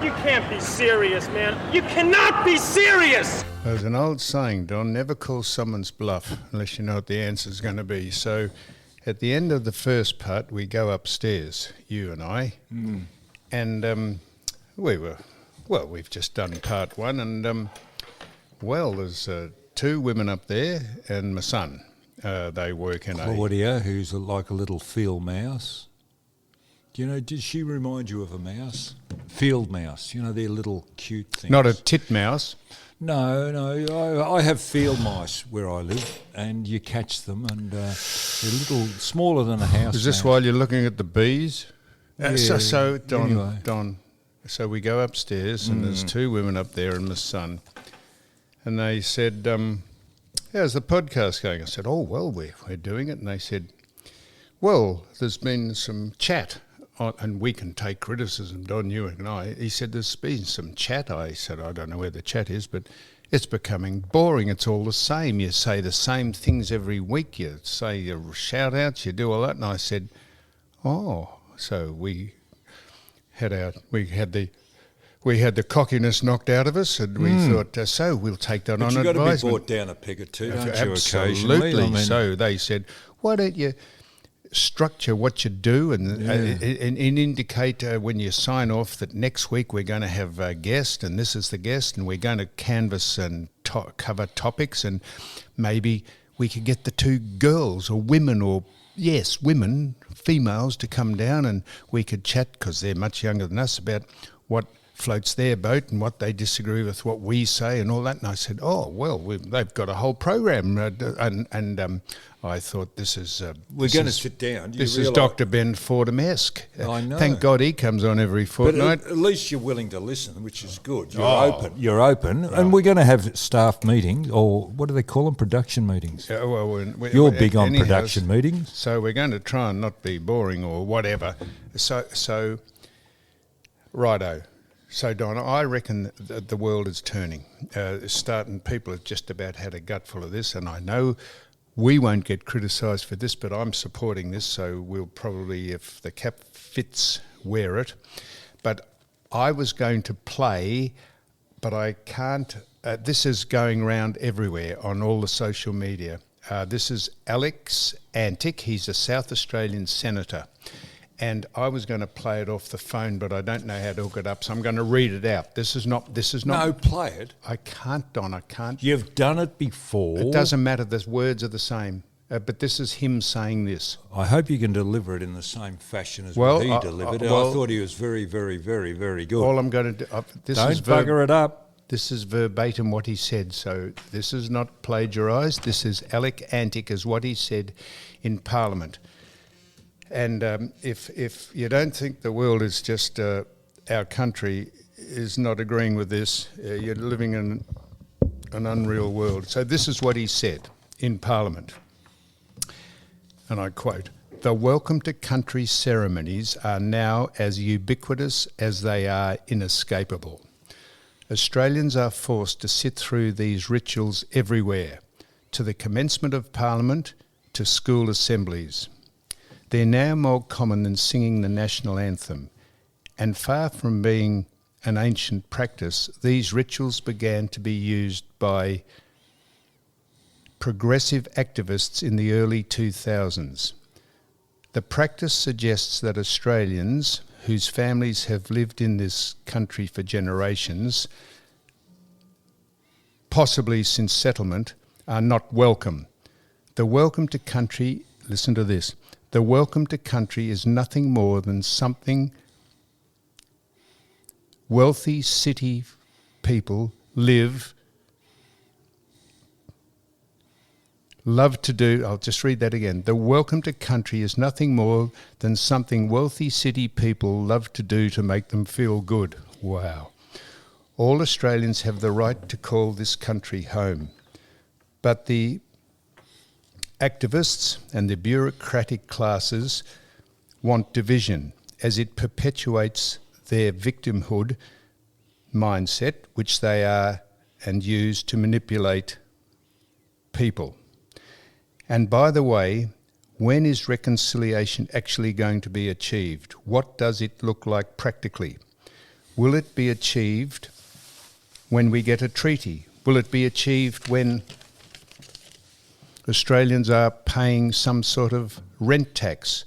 You can't be serious, man. You cannot be serious! There's an old saying, Don, never call someone's bluff unless you know what the answer's going to be. So at the end of the first part, we go upstairs, you and I, and we've just done part one, and there's two women up there and my son. They work in Claudia, who's like a little field mouse. Do you know, did she remind you of a mouse? Field mouse, you know, they're little cute things. Not a titmouse. No, I have field mice where I live, and you catch them, and they're a little smaller than a house. Is this while you're looking at the bees? Yeah, So anyway. Don, so we go upstairs, and there's two women up there and my son, and they said, how's the podcast going? I said, oh, well, we're doing it. And they said, well, there's been some chat, and we can take criticism, Don, you and I. He said, there's been some chat. I said, I don't know where the chat is, but it's becoming boring. It's all the same. You say the same things every week. You say your shout-outs, you do all that. And I said, oh, so we had the cockiness knocked out of us, and we thought, so we'll take that on advisement. You've got to be brought down a peg or two, don't you, occasionally? Absolutely. So they said, why don't you structure what you do and indicate when you sign off that next week we're going to have a guest, and this is the guest, and we're going to canvass and cover topics, and maybe we could get the two girls or women or, yes, women, females to come down, and we could chat, because they're much younger than us, about what floats their boat and what they disagree with what we say and all that. And I said, oh, well, they've got a whole program. And I thought, this is... We're going to sit down. This is Dr. Ben Fordham-esque. I know. Thank God he comes on every fortnight. But at least you're willing to listen, which is good. You're open. Right. And we're going to have staff meetings, or what do they call them? Production meetings. You're big on production meetings. So we're going to try and not be boring or whatever. So righto. So, Donna, I reckon that the world is turning. People have just about had a gutful of this, and I know we won't get criticised for this, but I'm supporting this, so we'll probably, if the cap fits, wear it. But I was going to play, but I can't. This is going around everywhere on all the social media. This is Alex Antic. He's a South Australian senator. And I was going to play it off the phone, but I don't know how to hook it up, so I'm going to read it out. This is not. No, play it. I can't, Don. I can't. You've done it before. It doesn't matter. The words are the same. But this is him saying this. I hope you can deliver it in the same fashion as what he delivered it. I thought he was very, very, very, very good. All I'm going to do... Don't bugger it up. This is verbatim what he said, so this is not plagiarised. This is Alec Antic as what he said in Parliament. And if you don't think the world is just our country is not agreeing with this, you're living in an unreal world. So this is what he said in Parliament, and I quote, "The welcome to country ceremonies are now as ubiquitous as they are inescapable. Australians are forced to sit through these rituals everywhere, to the commencement of Parliament, to school assemblies. They're now more common than singing the national anthem, and far from being an ancient practice, these rituals began to be used by progressive activists in the early 2000s. The practice suggests that Australians whose families have lived in this country for generations, possibly since settlement, are not welcome. The welcome to country, listen to this, the welcome to country is nothing more than something wealthy city people love to do. I'll just read that again. The welcome to country is nothing more than something wealthy city people love to do to make them feel good. Wow. All Australians have the right to call this country home. But the activists and the bureaucratic classes want division, as it perpetuates their victimhood mindset, which they are and use to manipulate people. And by the way, when is reconciliation actually going to be achieved? What does it look like practically? Will it be achieved when we get a treaty? Will it be achieved when Australians are paying some sort of rent tax?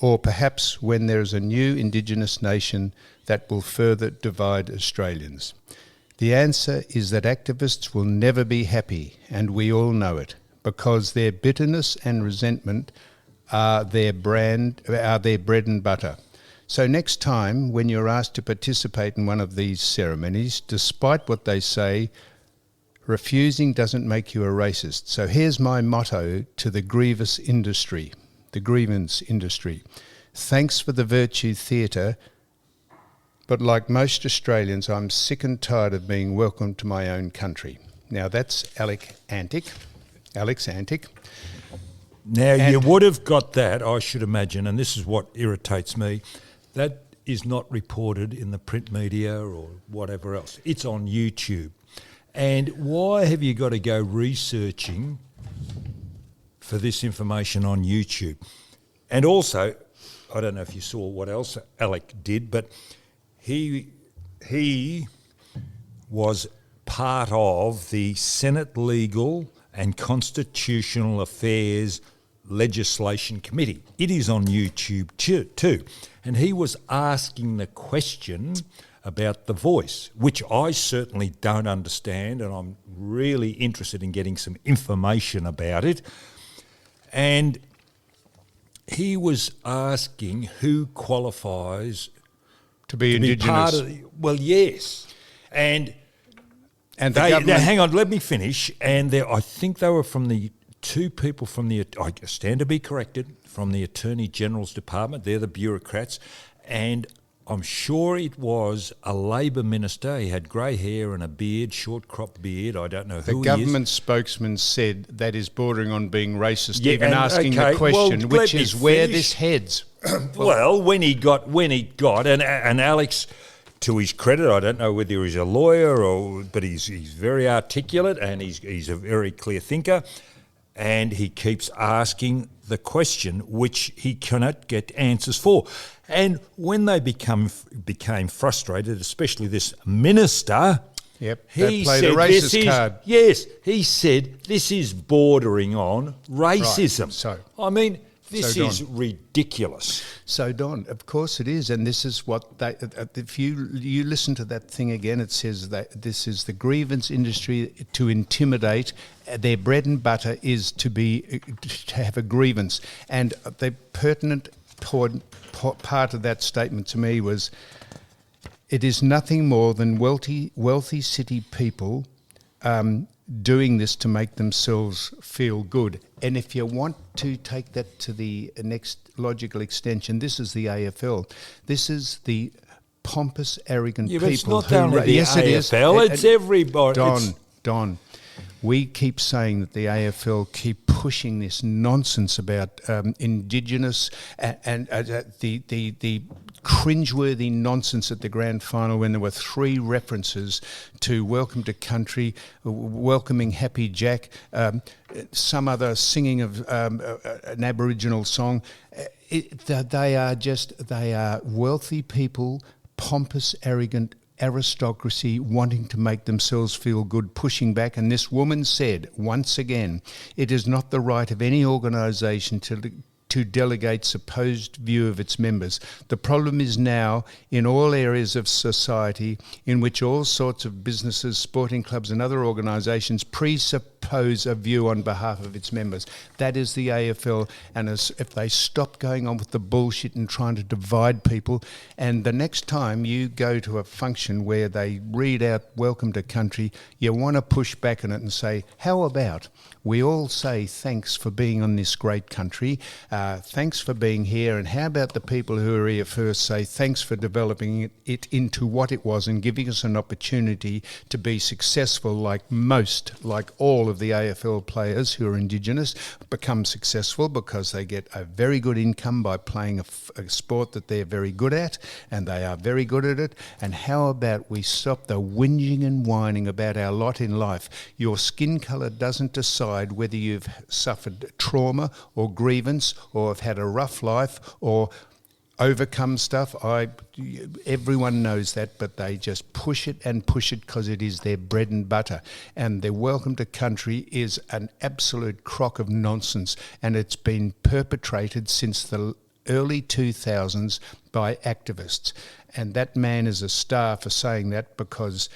Or perhaps when there is a new Indigenous nation that will further divide Australians? The answer is that activists will never be happy, and we all know it, because their bitterness and resentment are their bread and butter. So next time when you're asked to participate in one of these ceremonies, despite what they say, refusing doesn't make you a racist. So here's my motto to the grievance industry. Thanks for the virtue theatre, but like most Australians, I'm sick and tired of being welcomed to my own country. Now that's Alex Antic. Now you would have got that, I should imagine, and this is what irritates me. That is not reported in the print media or whatever else. It's on YouTube. And why have you got to go researching for this information on YouTube? And also, I don't know if you saw what else Alec did, but he was part of the Senate Legal and Constitutional Affairs Legislation Committee. It is on YouTube too. And he was asking the question about the voice, which I certainly don't understand, and I'm really interested in getting some information about it. And he was asking who qualifies to be Indigenous. Well, yes. And the they, government... Now, hang on, let me finish. And I think they were from the two people from the, I stand to be corrected, from the Attorney General's Department. They're the bureaucrats. And I'm sure it was a Labor minister. He had grey hair and a beard, short crop beard. I don't know who he is. The government spokesman said that is bordering on being racist, even asking the question, which is where this heads. Well, when he got, and Alex, to his credit, I don't know whether he's a lawyer but he's very articulate and he's a very clear thinker, and he keeps asking the question which he cannot get answers for. And when they became frustrated, especially this minister, he played the racist card. Yes, he said this is bordering on racism. Right. So, I mean, this is ridiculous. So, Don, of course it is, and this is what they. If you listen to that thing again, it says that this is the grievance industry to intimidate. Their bread and butter is to have a grievance, and the pertinent part of that statement to me was, it is nothing more than wealthy city people doing this to make themselves feel good. And if you want to take that to the next logical extension, this is the AFL. This is the pompous, arrogant people. It's not only the AFL, it's everybody. Don, we keep saying that the AFL keep pushing this nonsense about Indigenous and the cringeworthy nonsense at the grand final when there were 3 references to Welcome to Country, welcoming Happy Jack, some other singing of an Aboriginal song. They are wealthy people, pompous, arrogant aristocracy wanting to make themselves feel good, pushing back. And this woman said, once again, it is not the right of any organisation to delegate supposed view of its members. The problem is now in all areas of society in which all sorts of businesses, sporting clubs and other organisations presuppose a view on behalf of its members. That is the AFL, and if they stop going on with the bullshit and trying to divide people, and the next time you go to a function where they read out Welcome to Country, you want to push back on it and say, how about we all say thanks for being on this great country, thanks for being here, and how about the people who are here first say thanks for developing it into what it was and giving us an opportunity to be successful like all of the AFL players who are Indigenous become successful because they get a very good income by playing a sport that they're very good at, and they are very good at it. And how about we stop the whinging and whining about our lot in life? Your skin colour doesn't decide whether you've suffered trauma or grievance or have had a rough life or overcome stuff. Everyone knows that, but they just push it because it is their bread and butter. And their welcome to country is an absolute crock of nonsense, and it's been perpetrated since the early 2000s by activists. And that man is a star for saying that, because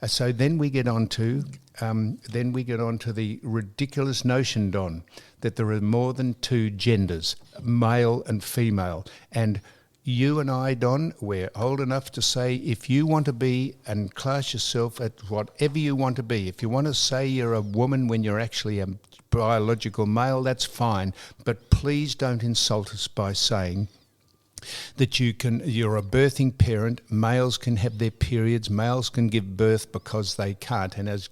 so then we get on to the ridiculous notion, Don, that there are more than two genders, male and female. And you and I, Don, we're old enough to say, if you want to be and class yourself at whatever you want to be, if you want to say you're a woman when you're actually a biological male, that's fine. But please don't insult us by saying that you're a birthing parent, males can have their periods, males can give birth because they can't. And as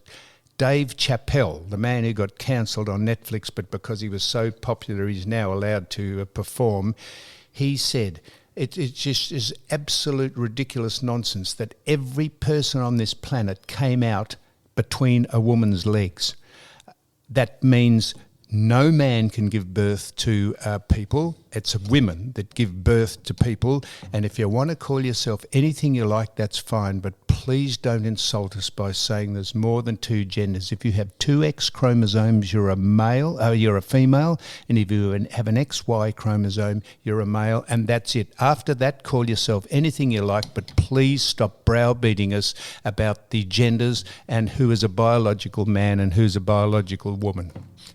Dave Chappelle, the man who got cancelled on Netflix, but because he was so popular he's now allowed to perform, he said, it just is absolute ridiculous nonsense that every person on this planet came out between a woman's legs. That means no man can give birth to people. It's women that give birth to people. And if you want to call yourself anything you like, that's fine. But please don't insult us by saying there's more than two genders. If you have two X chromosomes, you're a male, you're a female. And if you have an XY chromosome, you're a male. And that's it. After that, call yourself anything you like. But please stop browbeating us about the genders and who is a biological man and who's a biological woman.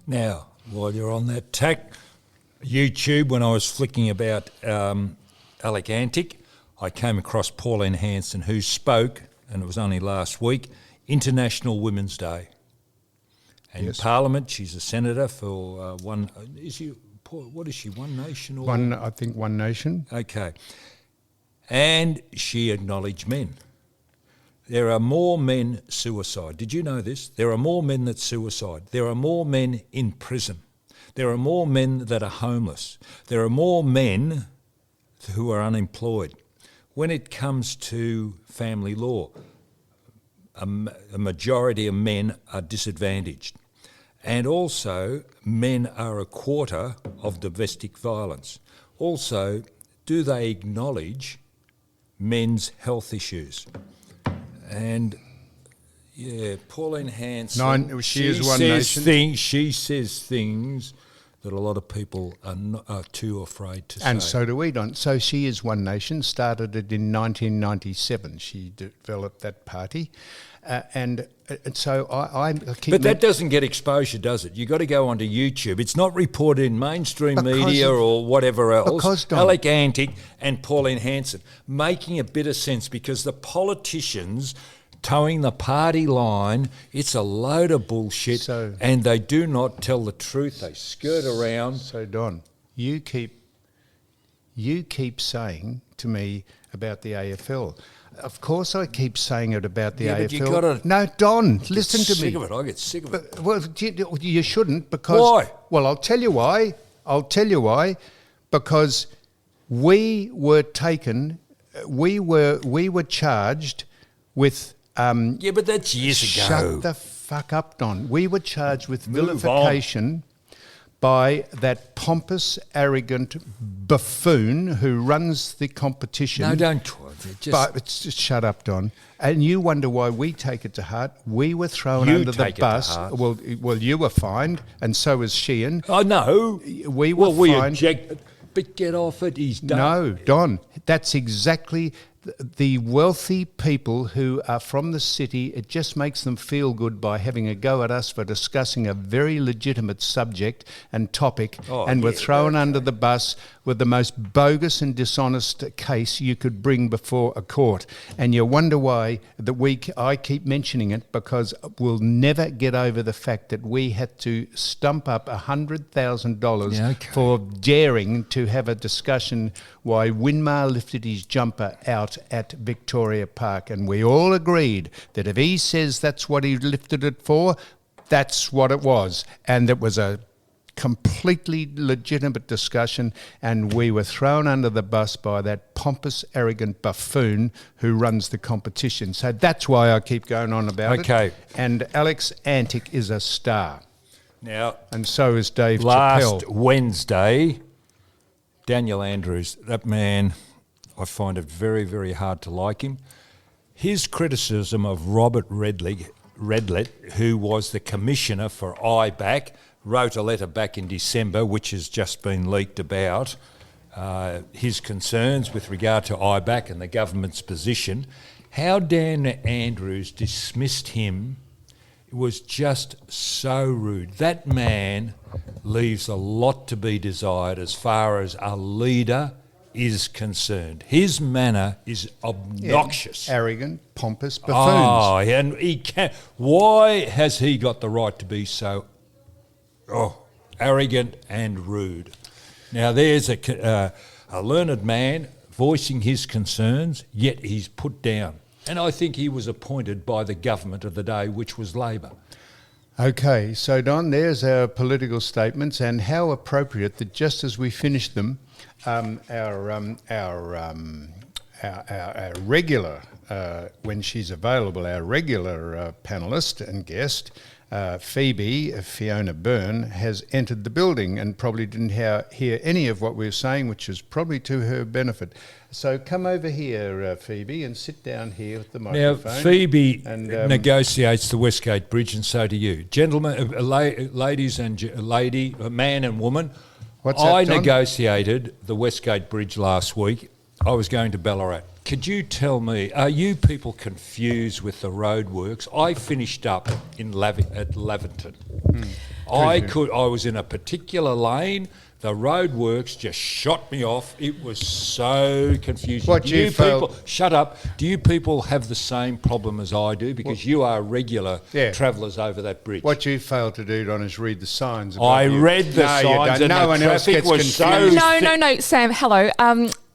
Now, while you're on that tack, YouTube, when I was flicking about Alec Antic, I came across Pauline Hanson, who spoke, and it was only last week, International Women's Day. And Yes. in Parliament, she's a senator for one. What is she? One Nation or I think One Nation. Okay. And she acknowledged men. There are more men suicide. Did you know this? There are more men that suicide. There are more men in prison. There are more men that are homeless. There are more men who are unemployed. When it comes to family law, a majority of men are disadvantaged. And also, men are a quarter of domestic violence. Also, do they acknowledge men's health issues? And yeah, Pauline Hanson. She is One Nation. She says things that a lot of people are too afraid to say. And so do we, Don. So she is One Nation, started it in 1997. She developed that party. And so I keep... But that doesn't get exposure, does it? You've got to go onto YouTube. It's not reported in mainstream media or whatever else. Because, Don, Alec Antic and Pauline Hanson making a bit of sense, because the politicians towing the party line, it's a load of bullshit, and they do not tell the truth. They skirt around. So, Don, you keep saying to me about the AFL. Of course I keep saying it about the AFL. But you gotta no, Don, listen to me. Sick of it. I get sick of it. Well, you shouldn't, because... Why? Well, I'll tell you why. Because we were taken... We were charged with... yeah, but that's years ago. Shut the fuck up, Don. We were charged with vilification by that pompous, arrogant buffoon who runs the competition. No, don't. Just shut up, Don. And you wonder why we take it to heart. We were thrown under the bus. Well, you were fined, and so was Sheehan. Oh, no. We were fined. We objected. But get off it. He's done. No, Don. That's exactly... The wealthy people who are from the city, it just makes them feel good by having a go at us for discussing a very legitimate subject and topic, and we're thrown under the bus with the most bogus and dishonest case you could bring before a court. And you wonder why I keep mentioning it, because we'll never get over the fact that we had to stump up $100,000 for daring to have a discussion why Winmar lifted his jumper out at Victoria Park. And we all agreed that if he says that's what he lifted it for, that's what it was. And it was a completely legitimate discussion, and we were thrown under the bus by that pompous, arrogant buffoon who runs the competition. So that's why I keep going on about it. And Alex Antic is a star. Now, and so is Dave Chappelle. Last Wednesday, Daniel Andrews, that man, I find it very, very hard to like him. His criticism of Robert Redlet, who was the commissioner for IBAC, wrote a letter back in December, which has just been leaked about his concerns with regard to IBAC and the government's position. How Dan Andrews dismissed him was just so rude. That man leaves a lot to be desired as far as a leader is concerned. His manner is obnoxious. Yeah, arrogant, pompous buffoons. Oh, and he can. Why has he got the right to be so arrogant and rude? Now, there's a learned man voicing his concerns, yet he's put down. And I think he was appointed by the government of the day, which was Labor. Okay, so Don, there's our political statements, and how appropriate that just as we finish them, our regular, when she's available, our regular panellist and guest, Fiona Byrne, has entered the building and probably didn't hear any of what we were saying, which is probably to her benefit. So come over here, Phoebe, and sit down here with the microphone. Now, Phoebe negotiates the Westgate Bridge, and so do you. Gentlemen, ladies and man and woman, I negotiated the Westgate Bridge last week. I was going to Ballarat. Could you tell me, are you people confused with the roadworks? I finished up at Laverton. I was in a particular lane. The roadworks just shot me off. It was so confusing. Shut up. Do you people have the same problem as I do? Because you are regular travellers over that bridge. What you failed to do, Don, is read the signs. I read the signs, and no one else gets confused. No, Sam, hello.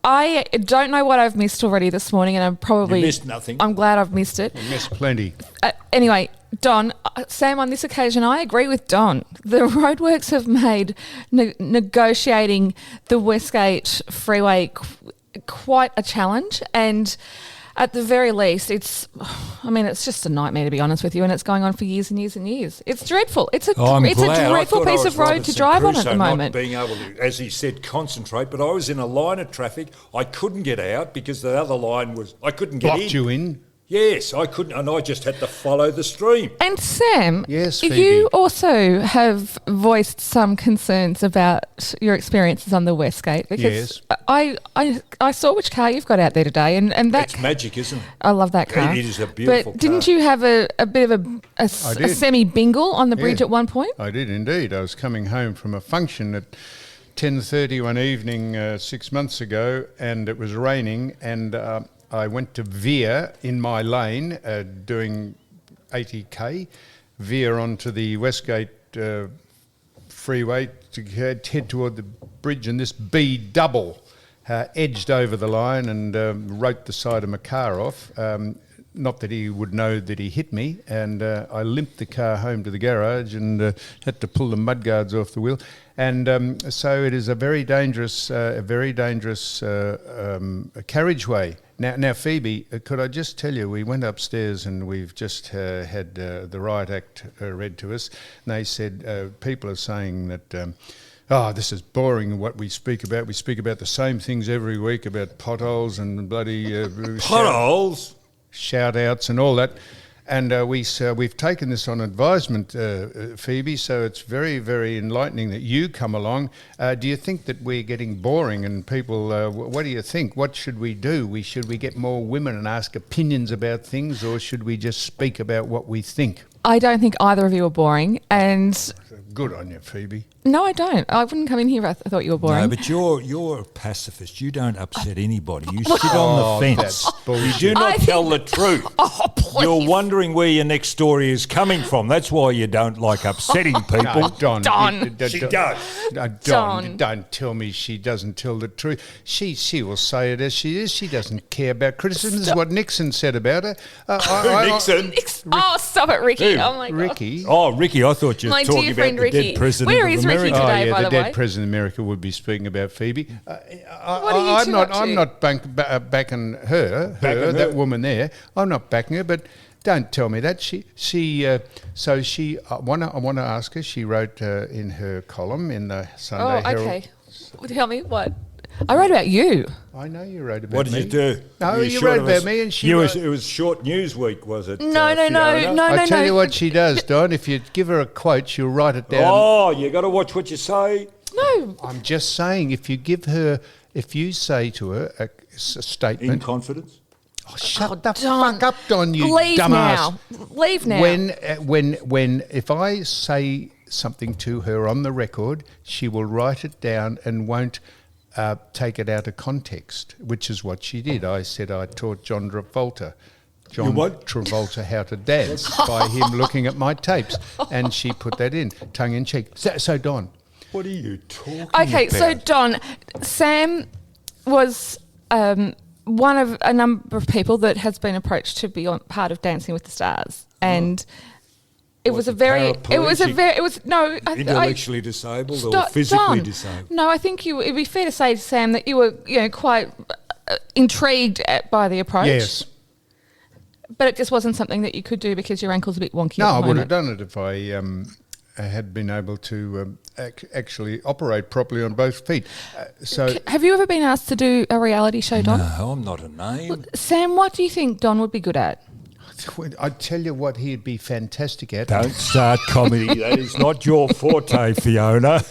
I don't know what I've missed already this morning, and You missed nothing. I'm glad I've missed it. You missed plenty. Anyway, Don, Sam, on this occasion, I agree with Don. The roadworks have made negotiating the Westgate Freeway quite a challenge, and at the very least, it's just a nightmare, to be honest with you, and it's going on for years and years and years. It's dreadful. It's a dreadful piece of road to drive on at the moment. Not being able to, as he said, concentrate, but I was in a line of traffic. I couldn't get out because the other line I couldn't get in. Blocked you in? Yes, I couldn't, and I just had to follow the stream. And Sam, yes, Phoebe, you also have voiced some concerns about your experiences on the Westgate, because I saw which car you've got out there today, and that it's magic, isn't it? I love that car. It is a beautiful But didn't you have a bit of a semi-bingle on the bridge at one point? I did indeed. I was coming home from a function at 10:30 one evening 6 months ago, and it was raining, and I went to veer in my lane, doing 80k, veer onto the Westgate freeway to head toward the bridge, and this B double edged over the line and wrote the side of my car off. Not that he would know that he hit me, and I limped the car home to the garage and had to pull the mudguards off the wheel. And so it is a very dangerous carriageway. Now, Phoebe, could I just tell you, we went upstairs and we've just had the Riot Act read to us, and they said people are saying that, this is boring what we speak about. We speak about the same things every week, about potholes and bloody... potholes? Shout-outs and all that. And we've taken this on advisement, Phoebe, so it's very, very enlightening that you come along. Do you think that we're getting boring and people, what do you think? What should we do? Should we get more women and ask opinions about things, or should we just speak about what we think? I don't think either of you are boring, and... Good on you, Phoebe. No, I don't. I wouldn't come in here if I thought you were boring. No, but you're a pacifist. You don't upset anybody. You sit on the fence. You do not tell the truth. Oh, please. You're wondering where your next story is coming from. That's why you don't like upsetting people. No, Don. She does. Don, don't tell me she doesn't tell the truth. She will say it as she is. She doesn't care about criticism. This is what Nixon said about her. Nixon? Stop it, Ricky. Who? Oh, my God. Ricky? Oh, Ricky, I thought you were talking about the dead president Where of is America. Ricky today, by the the way? dead president of America would be speaking about Phoebe. What are you two up to? I'm not backing her, that woman there. I'm not backing her, but don't tell me that. I want to ask her. She wrote in her column in the Sunday Herald. Oh, okay. Tell me what. I wrote about you. I know you wrote about me. What did you do? No, you sure wrote it was- about me and she It wrote- was short news week, was it? No. Fiona? I tell you what she does, Don. If you give her a quote, she'll write it down. Oh, you got to watch what you say. No. I'm just saying, if you say to her a In statement, confidence. shut the Don, fuck up, Don, you Leave dumbass. now. Leave now. When if I say something to her on the record, she will write it down and won't take it out of context, which is what she did. I said I taught John Travolta how to dance by him looking at my tapes, and she put that in, tongue in cheek. So Don, What are you talking Okay, about? so Don, Sam was one of a number of people that has been approached to be on part of Dancing with the Stars, and it was a very, Intellectually disabled or physically Don, disabled? No, I think it'd be fair to say to Sam that you were, quite intrigued by the approach. yes. But it just wasn't something that you could do because your ankle's a bit wonky. No, at the I would have moment. done it if I had been able to actually operate properly on both feet. Have you ever been asked to do a reality show, Don? No, I'm not a name. Sam, what do you think Don would be good at? I tell you what, he'd be fantastic at. Don't start comedy. That is not your forte, Fiona.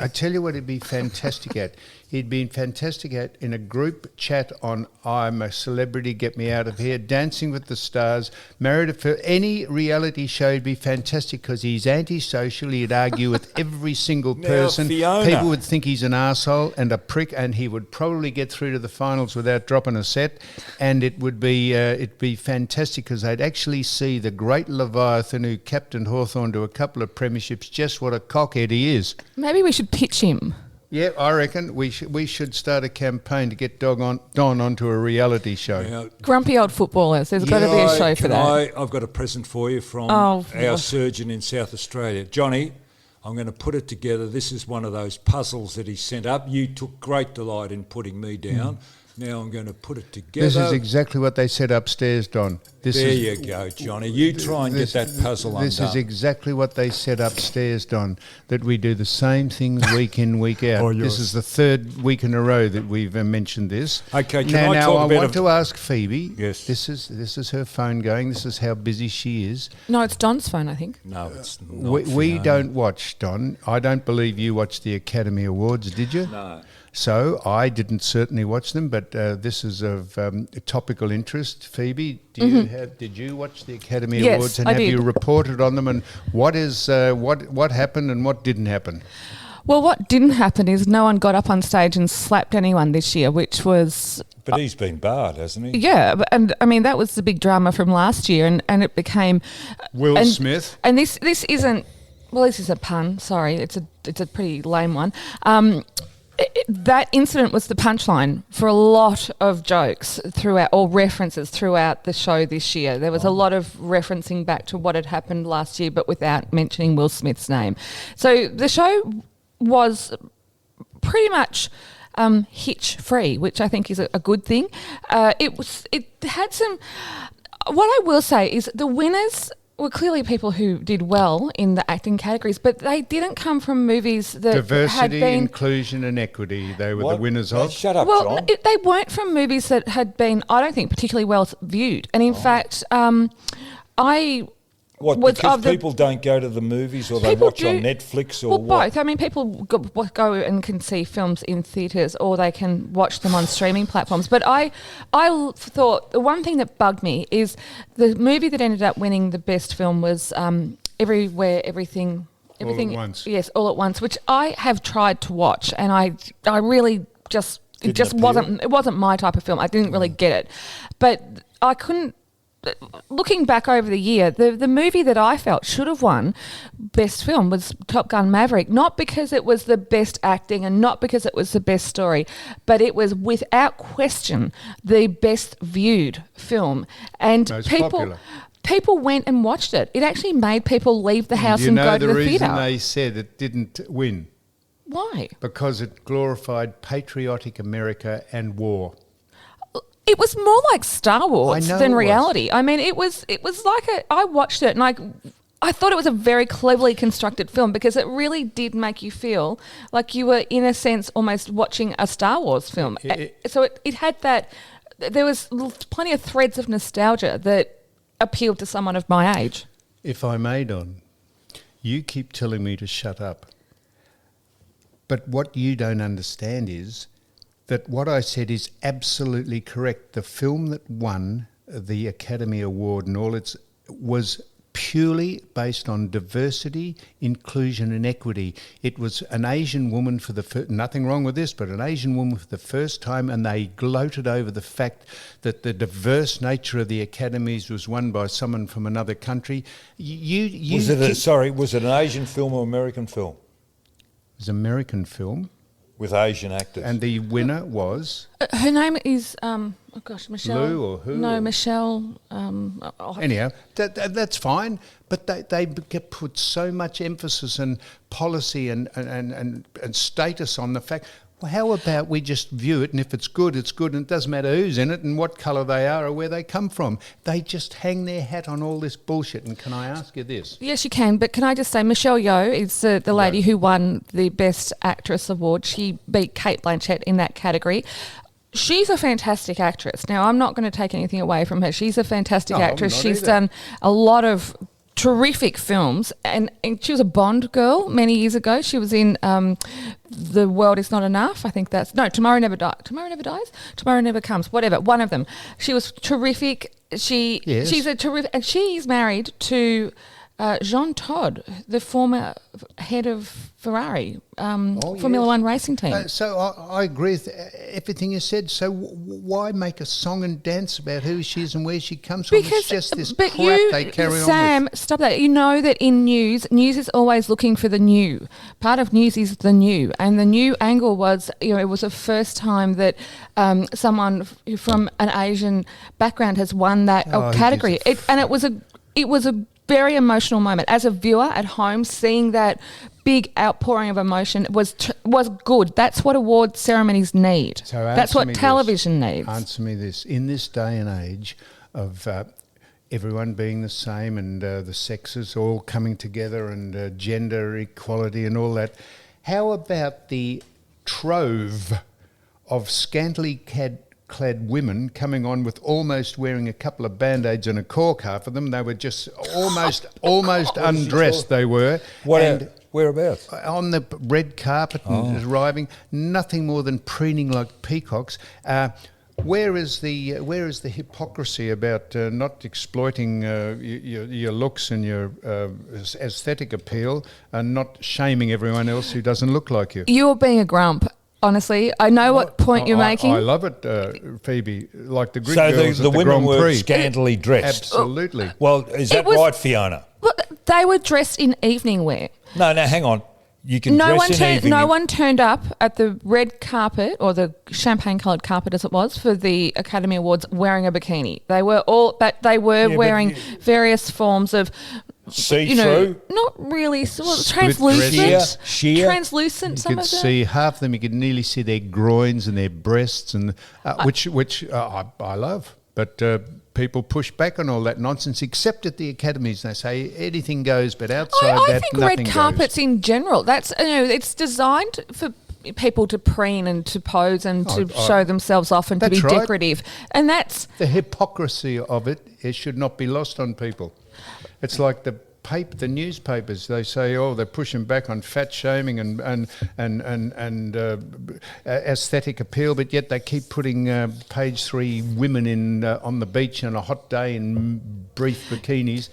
I tell you what, he'd be fantastic at. He'd been fantastic at in a group chat on I'm a Celebrity, Get Me Out of Here, Dancing with the Stars, Married for any reality show. He'd be fantastic because he's antisocial. He'd argue with every single Now, person. Fiona. People would think he's an arsehole and a prick, and he would probably get through to the finals without dropping a set. And it'd be fantastic because they'd actually see the great Leviathan who captained Hawthorn to a couple of premierships, just what a cockhead he is. Maybe we should pitch him. Yeah, I reckon we should start a campaign to get Don onto a reality show. Now, Grumpy old footballers. There's got to be a show for that. I've got a present for you from Oh, our yeah. surgeon in South Australia. Johnny, I'm going to put it together. This is one of those puzzles that he sent up. You took great delight in putting me down. Now I'm going to put it together. This is exactly what they said upstairs, Don. There you go, Johnny. You try and get that puzzle undone. This is exactly what they said upstairs, Don, that we do the same things week in, week out. Oh, This is the third week in a row that we've mentioned this. Okay, can now, I talk I about want to ask Phoebe. Yes. This is her phone going. This is how busy she is. No, it's Don's phone, I think. No, it's not. We Fiona. don't watch, Don. I don't believe you watched the Academy Awards, did you? No. So I didn't certainly watch them, but this is of topical interest. Phoebe, did you watch the Academy Yes, Awards, and I have did. you reported on them? And what happened and what didn't happen? Well, what didn't happen is no one got up on stage and slapped anyone this year, which was, But he's been barred, hasn't he? yeah, and I mean, that was the big drama from last year, and it became... Will and, Smith. And this isn't, well, this is a pun, sorry, it's a pretty lame one. That incident was the punchline for a lot of jokes throughout, or references throughout the show this year. There was a lot of referencing back to what had happened last year, but without mentioning Will Smith's name. So the show was pretty much hitch-free, which I think is a good thing. It had some... What I will say is the winners were clearly people who did well in the acting categories, but they didn't come from movies that had Diversity, been... inclusion and equity. They were What? the winners Hey, of. shut up, Well, John. they weren't from movies that had been, I don't think, particularly well viewed. And in fact, I What, was because of the- people don't go to the movies or they People watch on do- Netflix or well, what? both. I mean, people go and can see films in theatres or they can watch them on streaming platforms. But I thought the one thing that bugged me is the movie that ended up winning the best film was Everywhere, Everything... All at Once. Yes, All at Once, which I have tried to watch, and I really just... It Didn't just appeal? wasn't my type of film. I didn't really get it. But I couldn't... Looking back over the year, the movie that I felt should have won Best Film was Top Gun Maverick, not because it was the best acting and not because it was the best story, but it was without question the best viewed film. And Most popular. people went and watched it. It actually made people leave the house You and know go to the the reason theatre. they said it didn't win? Why? Because it glorified patriotic America and war. It was more like Star Wars I know than it was. reality. I mean, it was like I watched it and I thought it was a very cleverly constructed film because it really did make you feel like you were, in a sense, almost watching a Star Wars film. So it had that. There was plenty of threads of nostalgia that appealed to someone of my age. If I may, Don, you keep telling me to shut up. But what you don't understand is that what I said is absolutely correct. The film that won the Academy Award and all its was purely based on diversity, inclusion and equity. It was an Asian woman for the first, nothing wrong with this, but an Asian woman for the first time, and they gloated over the fact that the diverse nature of the academies was won by someone from another country. Was it an Asian film or American film? It was an American film. With Asian actors. And the winner was? Her name is, Michelle. Lou or who? No, Michelle. Anyhow, that's fine, but they put so much emphasis and policy and status on the fact. Well, how about we just view it, and if it's good, it's good, and it doesn't matter who's in it and what colour they are or where they come from. They just hang their hat on all this bullshit. And can I ask you this? Yes, you can, but can I just say Michelle Yeoh is the lady who won the Best Actress Award. She beat Cate Blanchett in that category. She's a fantastic actress. Now, I'm not going to take anything away from her. She's a fantastic actress. She's done a lot of terrific films, and she was a Bond girl many years ago. She was in The World Is Not Enough. I think Tomorrow Never Dies. Tomorrow Never Dies? Tomorrow Never Comes. Whatever, one of them. She was terrific. She's a terrific, and she's married to Jean Todt, the former head of Ferrari, Formula One racing team. So I agree with everything you said. So why make a song and dance about who she is and where she comes from? It's just this crap they carry on with. Sam, stop that. You know that in news is always looking for the new. Part of news is the new. And the new angle was, it was the first time that someone from an Asian background has won that category. It was a very emotional moment. As a viewer at home, seeing that big outpouring of emotion was good. That's what award ceremonies need. So that's what television needs. Answer me this. In this day and age of everyone being the same and the sexes all coming together and gender equality and all that, how about the trove of scantily clad women coming on with almost wearing a couple of band-aids and a cork, half of them? They were just almost undressed, they were. Whereabouts? On the red carpet and arriving, nothing more than preening like peacocks. Where is the hypocrisy about not exploiting your looks and your aesthetic appeal and not shaming everyone else who doesn't look like you? You're being a grump. Honestly, I know what point you're making. I love it, Phoebe. Like the grid girls so the women Grand were Prix. scantily dressed. Absolutely. Well, is that right, Fiona? Well, they were dressed in evening wear. No, hang on. You can dress in evening. No one turned up at the red carpet or the champagne-coloured carpet, as it was, for the Academy Awards wearing a bikini. They were wearing various forms of see-through? Not really. Translucent. Sheer. Translucent. You could see half of them. You could nearly see their groins and their breasts, and which I love. But people push back on all that nonsense, except at the academies. They say anything goes, but outside I that, think nothing red carpets goes. in general. That's it's designed for people to preen and to pose and to show themselves off and to be decorative, and that's the hypocrisy of it. It should not be lost on people. It's like the newspapers. They say, they're pushing back on fat shaming and aesthetic appeal, but yet they keep putting page 3 women in on the beach on a hot day in brief bikinis.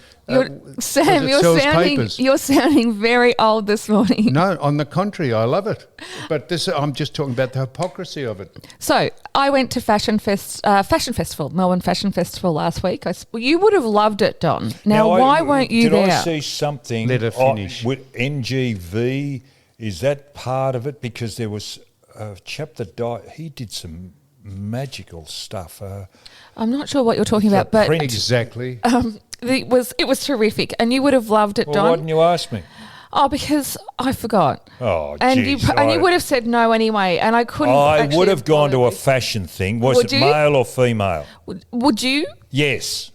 Sam, you're sounding very old this morning. No, on the contrary, I love it. But I'm just talking about the hypocrisy of it. So I went to Melbourne Fashion Festival last week. You would have loved it, Don. Now why weren't you there? Did I see something? Let her finish. With NGV, is that part of it? Because there was a chap that died. He did some magical stuff. I'm not sure what you're talking about, but exactly. It was terrific, and you would have loved it, Don. Why didn't you ask me? Oh, because I forgot. Oh, and geez, you would have said no anyway, and I couldn't. I would have gone to a fashion thing. Was it male or female? Would you? Yes.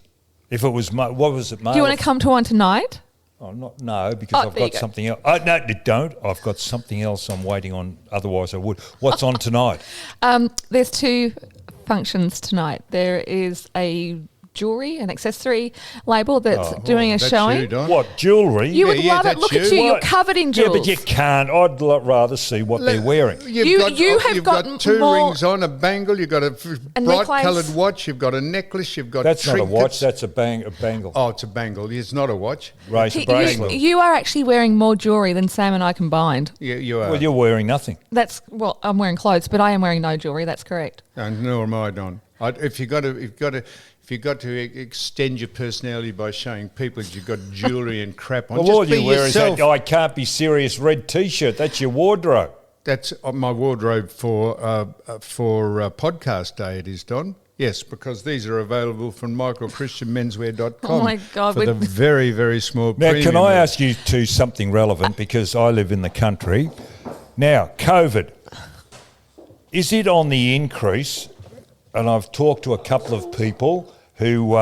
If it was, what was it? Male. Do you want to come to one tonight? Oh, no, because I've there you got go. something else. Oh, no, don't. I've got something else I'm waiting on. Otherwise, I would. What's on tonight? There's two functions tonight. There is a jewellery, an accessory label that's doing a That's showing. you, Don. What, jewellery? You would Yeah, love it. that's Look you. at you. You're What? covered in Yeah, jewels. but you can't. I'd rather see what they're wearing. You've got got two more- rings on, a bangle, you've got a bright necklace. coloured watch, you've got a necklace, you've got That's not a trinkets. watch. That's a bangle. Oh, it's a bangle. It's not a watch. Race bracelet. You are actually wearing more jewellery than Sam and I combined. You are. Well, you're wearing nothing. I'm wearing clothes, but I am wearing no jewellery. That's correct. And nor am I, Don. If you got to extend your personality by showing people that you've got jewellery and crap on, Well, just all be you wear is yourself. that I can't be serious red T-shirt. That's your wardrobe. That's my wardrobe for podcast day. It is, Don. Yes, because these are available from michaelchristianmenswear.com. Oh my God, for the very, very small. Now, premium can I rate. ask you to something relevant because I live in the country. Now, COVID, is it on the increase? And I've talked to a couple of people who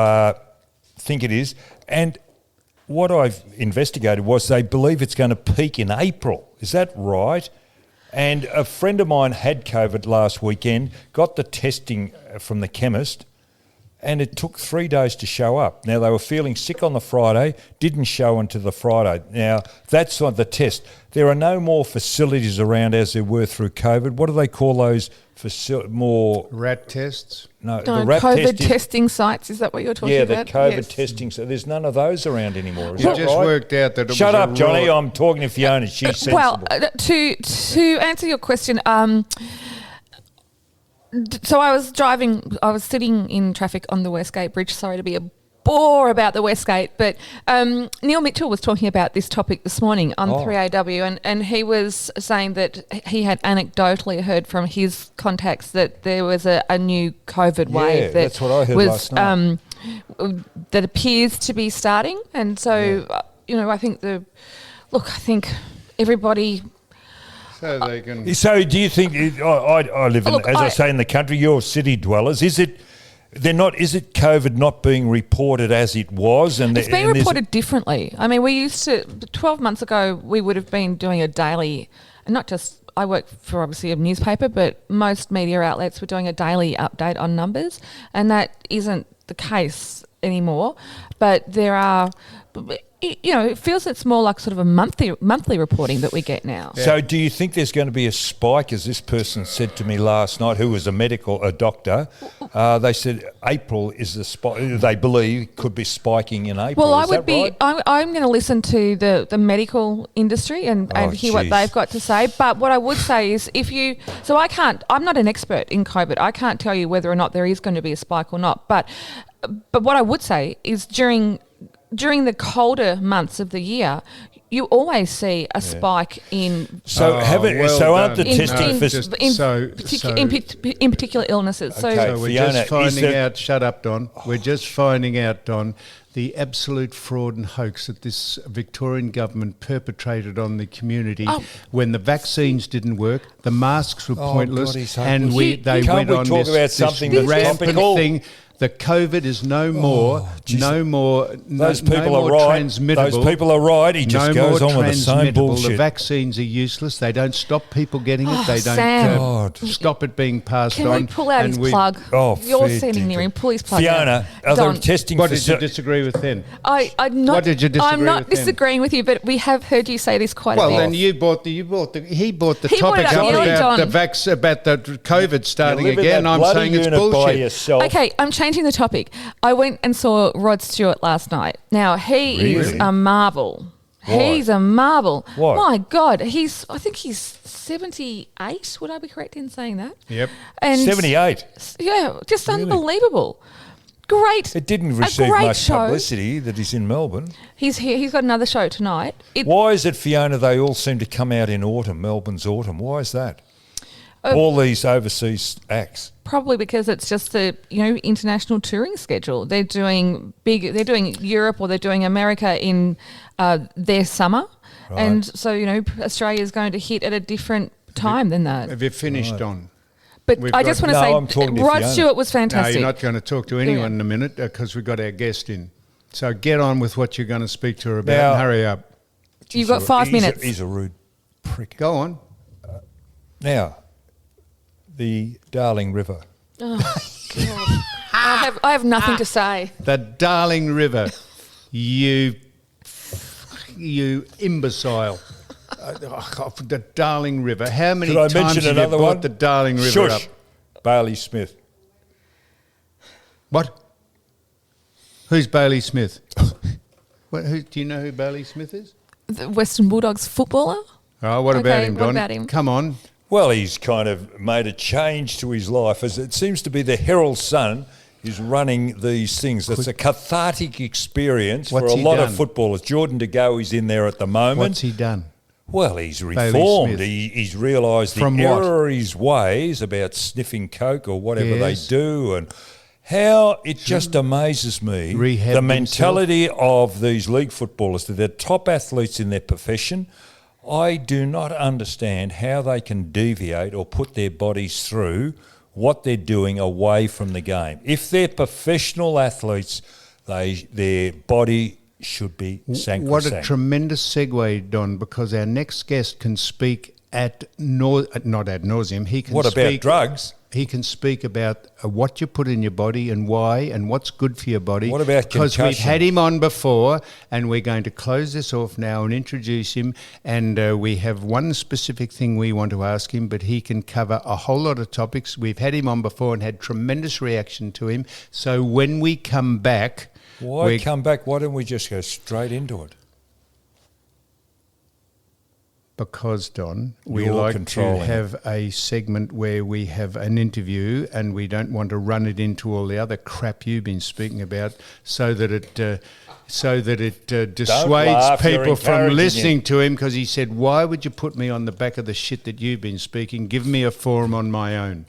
think it is. And what I've investigated was they believe it's going to peak in April. Is that right? And a friend of mine had COVID last weekend, got the testing from the chemist, and it took 3 days to show up. Now, they were feeling sick on the Friday, didn't show until the Friday. Now, that's on the test. There are no more facilities around as there were through COVID. What do they call those more... Rat tests? No, No, the rat COVID test is- testing sites, is that what you're talking Yeah, about? the COVID Yes. testing. So there's none of those around anymore. Is You that just right? worked out that it Shut was up, a Johnny. raw- I'm talking to Fiona. She's sensible. Well, to answer your question, so I was sitting in traffic on the Westgate Bridge. Sorry to be a bore about the Westgate, but Neil Mitchell was talking about this topic this morning on 3AW, and he was saying that he had anecdotally heard from his contacts that there was a new COVID wave that that's what I heard was last night. that appears to be starting, and so I think I think everybody. So they can... So do you think I live in, Look, as I say, in the country? You're city dwellers. Is it COVID not being reported as it was? And It's being reported differently. I mean, we used to 12 months ago we would have been doing a daily, and not just I work for obviously a newspaper, but most media outlets were doing a daily update on numbers, and that isn't the case anymore. But there are. It feels it's more like sort of a monthly reporting that we get now. So do you think there's going to be a spike, as this person said to me last night, who was a doctor? They said April is the spike. They believe could be spiking in April. Well, Is that right? I'm going to listen to the medical industry and hear what geez. they've got to say. But what I would say is I'm not an expert in COVID. I can't tell you whether or not there is going to be a spike or not. But what I would say is during the colder months of the year, you always see a spike in aren't the done. testing No, for just- in particular illnesses. Okay. So we're Fiona, just finding is out, shut up, Don. We're just finding out, Don, the absolute fraud and hoax that this Victorian government perpetrated on the community when the vaccines didn't work, the masks were pointless, God, he's and hopeless. they Can't went we on talk this, about this something that's rampant topical? thing. The COVID is no more, Those people no are more right. transmittable. Those people are right. He just no goes more on with the same transmittable. bullshit. The vaccines are useless. They don't stop people getting it. They don't Sam. God. stop it being passed Can on. we pull out And his we- plug? Oh, You're fair sitting near dinkum. him. Pull his plug Fiona, out. are there Don, testing What did you faci- disagree with then? I'm not, What did you disagree I'm not with then? disagreeing with you, but we have heard you say this quite a Well, bit. then he brought the He brought topic it up, up Neil and about Don. about the COVID starting You live in again. that I'm bloody saying it's unit by bullshit. yourself. Okay, I'm changing the topic. I went and saw Rod Stewart last night. Now, he is Really? a marvel. Why? He's a marvel. Why? My God, I think he's 78. Would I be correct in saying that? Yep. And 78. Yeah, just unbelievable. Great. It didn't A receive great much show. publicity that he's in Melbourne. He's here. He's got another show tonight. Why is it, Fiona, they all seem to come out in autumn, Melbourne's autumn? Why is that? All these overseas acts. Probably because it's just the international touring schedule. They're doing Europe or they're doing America in their summer, and so Australia is going to hit at a different time than that. Have you finished, Don? But We've I got- just want No, to I'm talking say to Rod Fiona. Stewart was No, fantastic. you're not going to talk to anyone in a minute because we've got our guest in. So get on with what you're going to speak to her about Now- and hurry up. You've got 5 minutes. He's a rude prick. Go on. Now, the Darling River. I have nothing to say. The Darling River. You imbecile. The Darling River. How many Did I times mention have you another brought one? the Darling River Shush. up? Bailey Smith. What? Who's Bailey Smith? Do you know who Bailey Smith is? The Western Bulldogs footballer? Oh, what about Okay, him, what Don? about him? Come on. Well, he's kind of made a change to his life, as it seems to be the Herald Sun is running these things. It's a cathartic experience for What's a he lot done? of footballers. Jordan De Go is in there at the moment. What's he done? Well, he's Bailey reformed. Smith. He's realised the From what? error of his ways about sniffing coke or whatever Yes. they do, and how it just amazes me Rehab the himself. mentality of these league footballers. They're top athletes in their profession. I do not understand how they can deviate or put their bodies through what they're doing away from the game. If they're professional athletes, their body should be sacrosanct. What a tremendous segue, Don, because our next guest can speak not ad nauseum. He can What about speak, drugs? He can speak about what you put in your body and why and what's good for your body. What about Because we've concussion? had him on before, and we're going to close this off now and introduce him. And we have one specific thing we want to ask him, but he can cover a whole lot of topics. We've had him on before and had tremendous reaction to him. So when we come back... Why come back? Why don't we just go straight into it? Because, Don, we You're like to controlling have a segment where we have an interview and we don't want to run it into all the other crap you've been speaking about so that it dissuades laugh, you're people from encouraging listening it. to him, because he said, why would you put me on the back of the shit that you've been speaking? Give me a forum on my own.